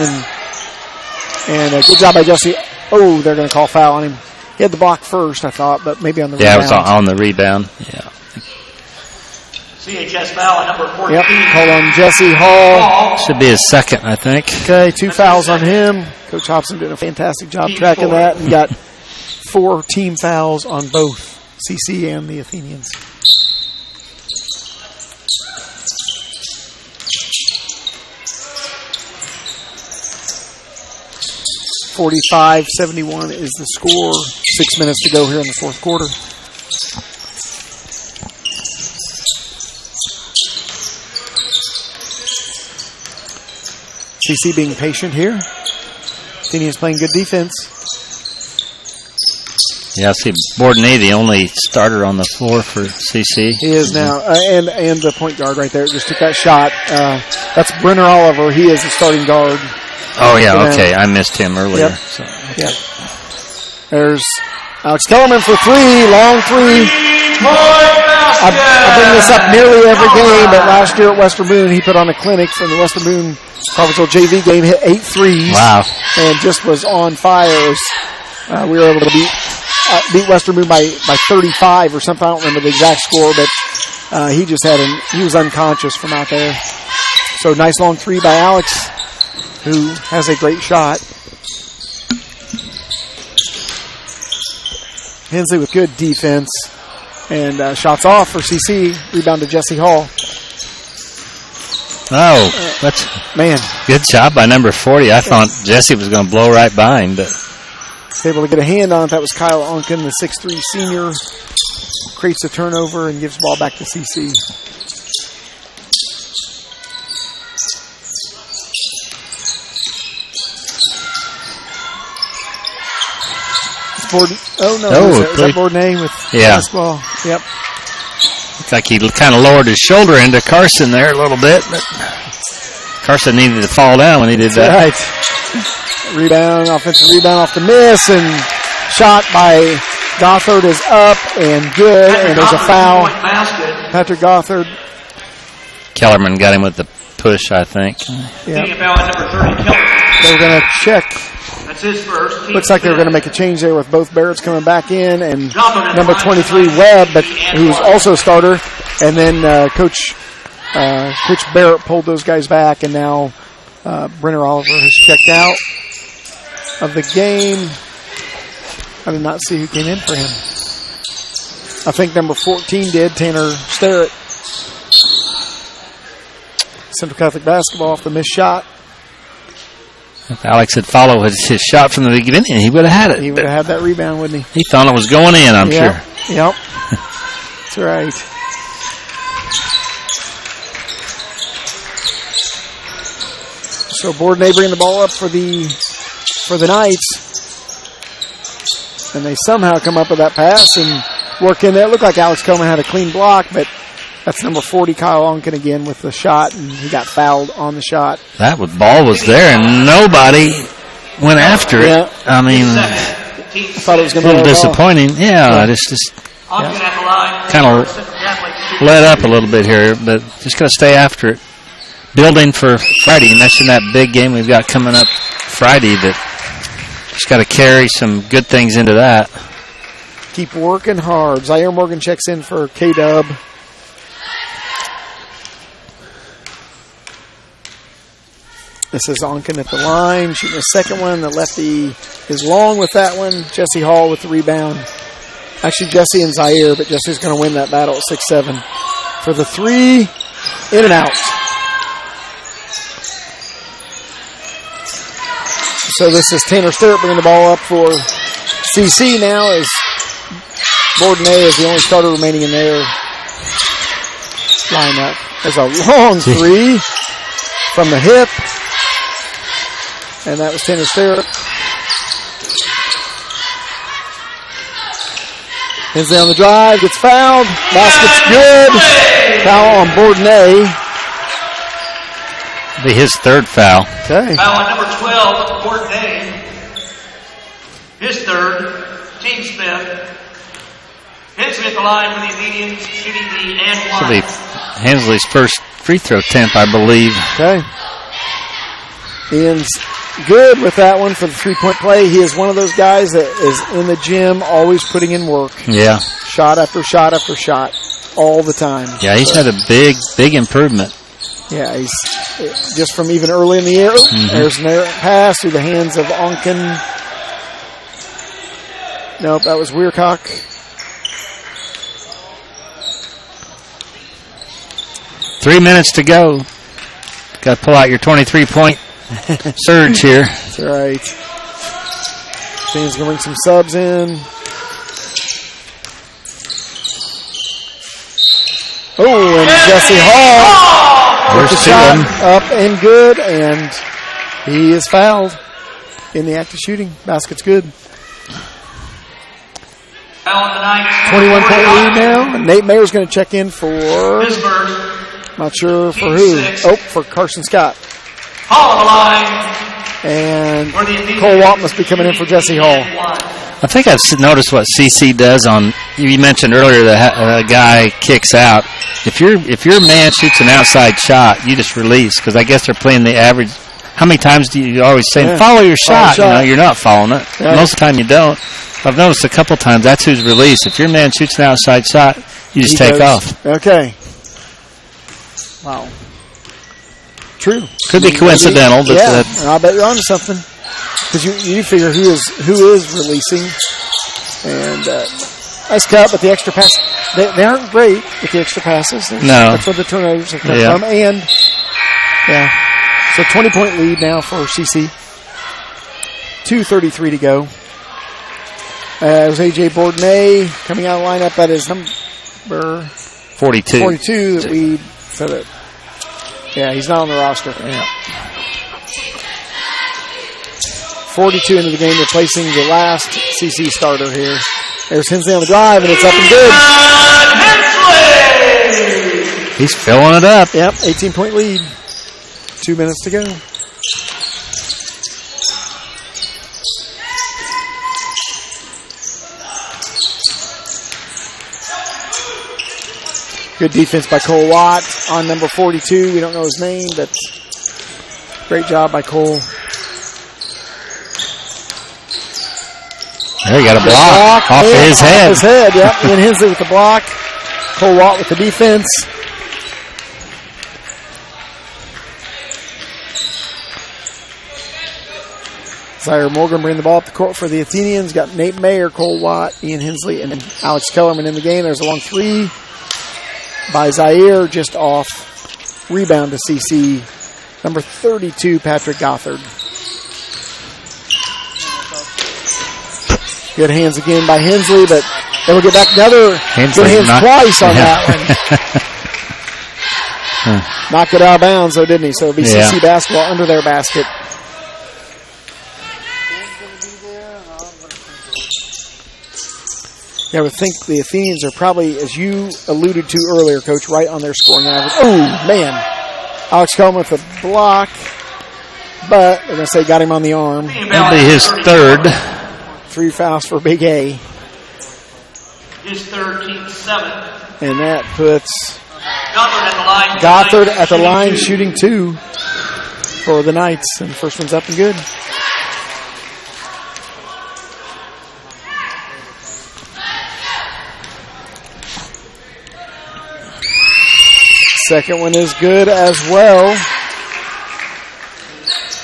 and a good job by Jesse. Oh, they're going to call foul on him. He had the block first, I thought, but maybe on the rebound. Yeah, it was on the rebound. Yeah. CHS foul at number 14. Yep, call on Jesse Hall. Should be his second, I think. Okay, 2 fouls on him. Coach Hobson did a fantastic job tracking that and got 4 team fouls on both CC and the Athenians. (45-71) is the score. 6 minutes to go here in the fourth quarter. CC being patient here. Athenians playing good defense. Yeah, I see Bourdonnais, the only starter on the floor for CC. He is now, and the point guard right there just took that shot. That's Brenner Oliver. He is the starting guard. Oh, yeah, okay. I missed him earlier. Yep. So. Yep. There's Alex Kellerman for 3, long 3. I bring this up nearly every game, but last year at Western Boone, he put on a clinic from the Western Boone Crawfordsville JV game, hit 8 threes. Wow. And just was on fire. We were able to beat Western Boone by 35 or something. I don't remember the exact score, but he was unconscious from out there. So nice long 3 by Alex, who has a great shot. Hensley with good defense. And shots off for CC. Rebound to Jesse Hall. Oh, that's good job by number 40. I thought Jesse was going to blow right by him, but was able to get a hand on it. That was Kyle Unken, the 6'3" senior. Creates a turnover and gives the ball back to CC. Is that Bourdonnais with basketball? Yep. Looks like he kind of lowered his shoulder into Carson there a little bit, but Carson needed to fall down when he did that. Right. Rebound, offensive rebound off the miss, and shot by Gothard is up and good, and there's a foul. Patrick Gothard. Kellerman got him with the push, I think. Yeah. They were going to check. That's his first. Looks like they were going to make a change there with both Barretts coming back in and number 23 Webb, but he was also a starter. And then Coach Barrett pulled those guys back, and now Brenner Oliver has checked out of the game. I did not see who came in for him. I think number 14 did, Tanner Starrett. Central Catholic basketball off the missed shot. If Alex had followed his shot from the beginning, he would have had it. He would have had that rebound, wouldn't he? He thought it was going in, I'm sure. Yep. That's right. So Bourdonnais bringing the ball up for the Knights. And they somehow come up with that pass and work in there. It looked like Alex Coleman had a clean block, but that's number 40, Kyle Onken, again with the shot, and he got fouled on the shot. That ball was there, and nobody went after it. I mean, I thought it was going to be a little disappointing. Yeah, just kind of let up a little bit here, but just got to stay after it. building for Friday. You mentioned that big game we've got coming up Friday that just got to carry some good things into that. Keep working hard. Zaire Morgan checks in for K-Dub. This is Onken at the line, shooting a second one. The lefty is long with that one. Jesse Hall with the rebound. Actually, Jesse and Zaire, but Jesse's going to win that battle at 6-7. For the three, in and out. So this is Tanner Stewart bringing the ball up for CC now as Bourdonnais is the only starter remaining in their lineup. There's a long three from the hip. And that was Tanner Stewart. Hensley on the drive, gets fouled. Basket's good. Foul on Bourdonnais. Be his third foul. Okay. Foul on number 12, Bourdonnais. His third, team Smith. Hensley at the line for the Athenians, shooting the and one. This will be Hensley's first free throw attempt, I believe. Okay. Ian's good with that one for the three-point play. He is one of those guys that is in the gym, always putting in work. Yeah. Shot after shot after shot, all the time. Yeah, he's had a big improvement. Yeah, he's just from even early in the year. There's an errant pass through the hands of Onken. Nope, that was Weircock. Three minutes to go. Got to pull out your 23-point surge here. That's right. Shane's going to bring some subs in. Oh, and Jesse Hall with the shot up and good, and he is fouled in the act of shooting. Basket's good. 21-point lead now. And Nate Mayer's going to check in for, not sure for who. Oh, for Carson Scott. Hall on the line. And Cole Watt must be coming in for Jesse Hall. I think I've noticed what CC does on. You mentioned earlier that a guy kicks out. If your man shoots an outside shot, you just release because I guess they're playing the average. How many times do you always say follow your shot? You know, you're not following it. Yeah. Most of the time you don't. I've noticed a couple times that's who's released. If your man shoots an outside shot, you just take off. Okay. Wow. True. Could be coincidental, but yeah, and I bet you're onto something because you figure who is releasing, and nice cut, but the extra pass they aren't great with the extra passes. No, that's where the turnovers have come from, and so 20-point lead now for CC. 2:33 to go. It was AJ Bourdonnais coming out of the lineup. That is number 42. 42 that we said it. Yeah, he's not on the roster. Yeah. 42 into the game, replacing the last CC starter here. There's Hensley on the drive, and it's up and good. He's filling it up. Yep, 18-point lead. 2 minutes to go. Good defense by Cole Watt on number 42. We don't know his name, but great job by Cole. There you got a block off of his head. Off his head, yep. Ian Hensley with the block. Cole Watt with the defense. Zaire Morgan bringing the ball up the court for the Athenians. Got Nate Mayer, Cole Watt, Ian Hensley, and Alex Kellerman in the game. There's a long three by Zaire, just off. Rebound to CC. Number 32, Patrick Gothard. Good hands again by Hensley, but they will get back another good hands twice on that one. Knocked it out of bounds, though, didn't he? So it'll be CC basketball under their basket. Yeah, I would think the Athenians are probably, as you alluded to earlier, Coach, right on their scoring average. Oh, man. Alex Coleman with the block, but they're going to say got him on the arm. That'll be his third. 3 fouls for Big A. His third, team 7. And that puts Gothard at the line shooting 2 for the Knights. And the first one's up and good. Second one is good as well.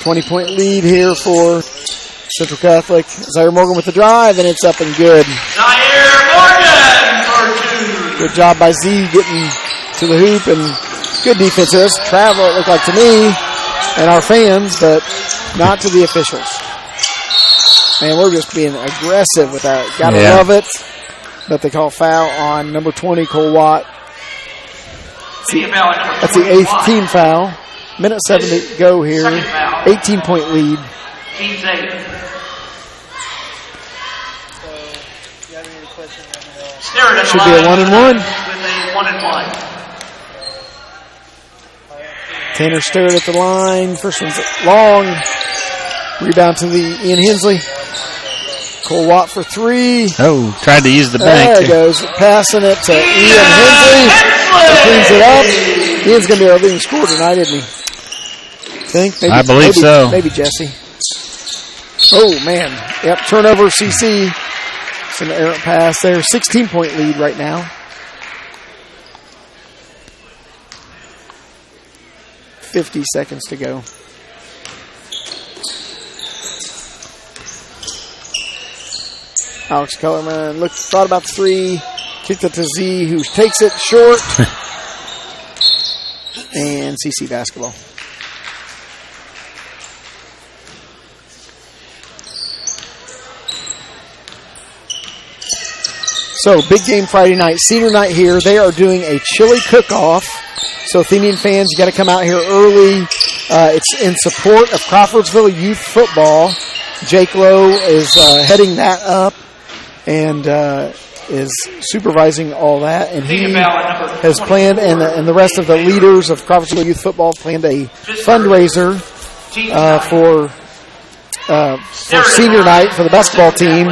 20-point lead here for Central Catholic. Zaire Morgan with the drive, and it's up and good. Zaire Morgan for 2. Good job by Z getting to the hoop, and good defense. There's travel, it looked like to me, and our fans, but not to the officials. Man, we're just being aggressive with that. Gotta love it. But they call foul on number 20, Cole Watt. That's the 8th team foul. Minute 7 to go here. 18-point lead. Should be a 1-and-1. Tanner Starrett at the line. First one's long. Rebound to the Ian Hensley. Cole Watt for 3. Oh, tried to use the bank. There it goes. Passing it to Ian Hensley. He cleans it up. Ian's going to be our leading scorer tonight, isn't he? Think? Maybe, I believe so. Maybe Jesse. Oh, man. Yep, turnover, CC. It's an errant pass there. 16-point lead right now. 50 seconds to go. Alex Kellerman thought about the 3. Kicked it to Z, who takes it short. And CC basketball. So, big game Friday night. Senior night here. They are doing a chili cook-off. So, Athenian fans, you got to come out here early. It's in support of Crawfordsville youth football. Jake Lowe is heading that up and is supervising all that. And he has planned, and the rest of the leaders of Crawfordsville youth football planned a fundraiser for senior night for the basketball team.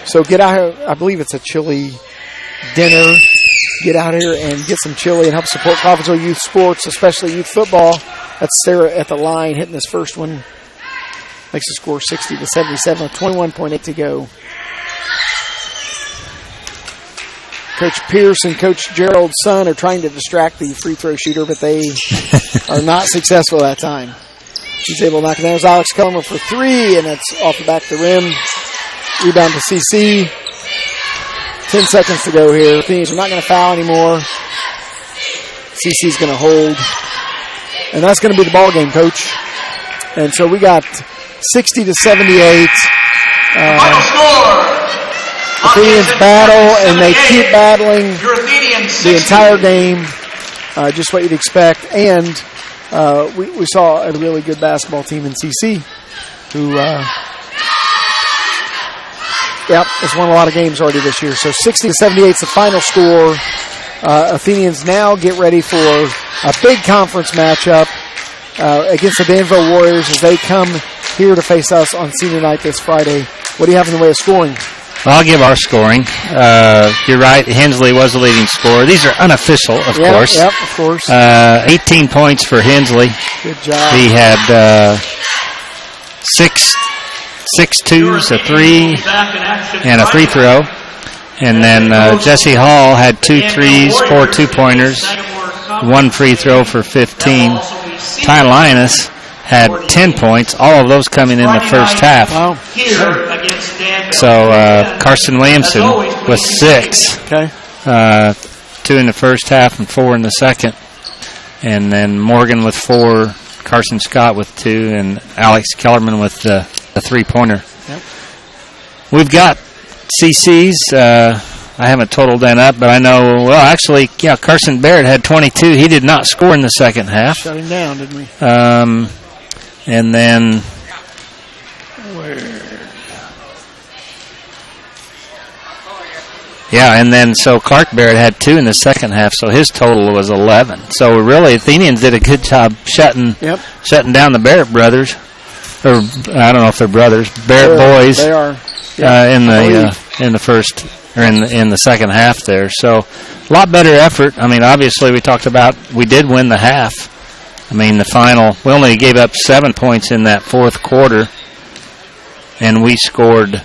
So get out here. I believe it's a chili dinner. Get out here and get some chili and help support Crawfordsville youth sports, especially youth football. That's Sarah at the line hitting this first one. Makes the score 60-77 with 21.8 to go. Coach Pierce and Coach Gerald's son are trying to distract the free throw shooter, but they are not successful that time. She's able to knock it down. There's Alex Kellerman for 3, and it's off the back of the rim. Rebound to CC. 10 seconds to go here. Athenians are not going to foul anymore. CC's going to hold. And that's going to be the ball game, Coach. And so we got 60-78. Final score. Athenians battle, and they keep battling the entire game. Just what you'd expect. And we saw a really good basketball team in CC who has won a lot of games already this year. So 60-78 is the final score. Athenians now get ready for a big conference matchup against the Danville Warriors as they come here to face us on senior night this Friday. What do you have in the way of scoring? Well, I'll give our scoring. You're right. Hensley was the leading scorer. These are unofficial, of course. Yep, of course. 18 points for Hensley. Good job. He had 6 twos, a 3, and a free throw. And then Jesse Hall had 2 threes, 4 2-pointers, 1 free throw for 15. Ty Linus had 10 points, all of those coming in the first half. Wow. So Carson Williamson with 6. Okay. 2 in the first half and 4 in the second. And then Morgan with 4, Carson Scott with 2, and Alex Kellerman with the 3-pointer. Yep. We've got CC's. I haven't totaled that up, but I know, well, actually, Carson Barrett had 22. He did not score in the second half. Shut him down, didn't we? And then so Clark Barrett had 2 in the second half, so his total was 11. So really, Athenians did a good job shutting down the Barrett brothers, or I don't know if they're brothers, Barrett boys. They are in the first or in the second half there. So a lot better effort. I mean, obviously we talked about we did win the half. I mean, the final, we only gave up 7 points in that fourth quarter, and we scored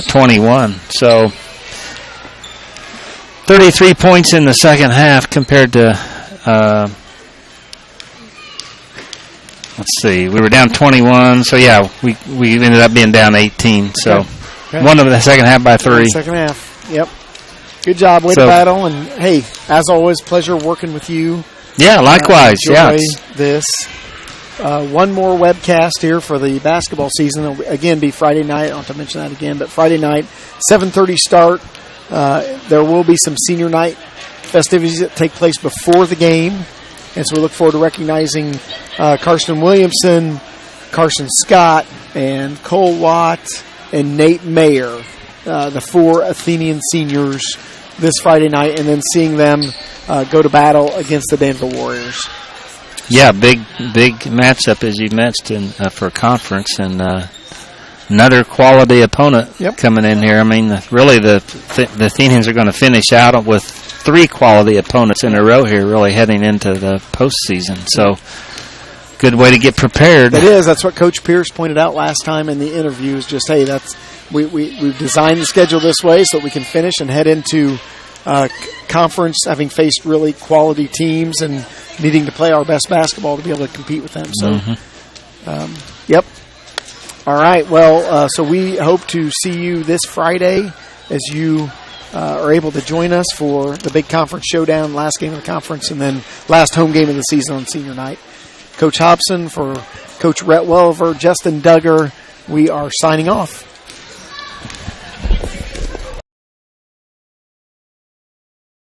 21. So 33 points in the second half compared to, let's see, we were down 21. So, yeah, we ended up being down 18. So, won the second half by 3. Second half, yep. Good job, way to battle. And, hey, as always, pleasure working with you. Yeah, likewise. Enjoy this. One more webcast here for the basketball season. It'll again be Friday night. I don't have to mention that again, but Friday night, 7:30 start. There will be some senior night festivities that take place before the game. And so we look forward to recognizing Karsten Williamson, Carson Scott, and Cole Watt, and Nate Mayer, the 4 Athenian seniors, this Friday night, and then seeing them go to battle against the Danville Warriors. Yeah, big matchup, as you mentioned, for conference, and another quality opponent coming in here. I mean, really, the Athenians are going to finish out with 3 quality opponents in a row here, really heading into the postseason. So, good way to get prepared. It is. That's what Coach Pierce pointed out last time in the interview. Is just, hey, we've designed the schedule this way so that we can finish and head into conference having faced really quality teams and needing to play our best basketball to be able to compete with them. So, yep. All right. Well, so we hope to see you this Friday as you are able to join us for the big conference showdown, last game of the conference, and then last home game of the season on senior night. Coach Hobson, for Coach Rhett Welliver, Justin Duggar, we are signing off.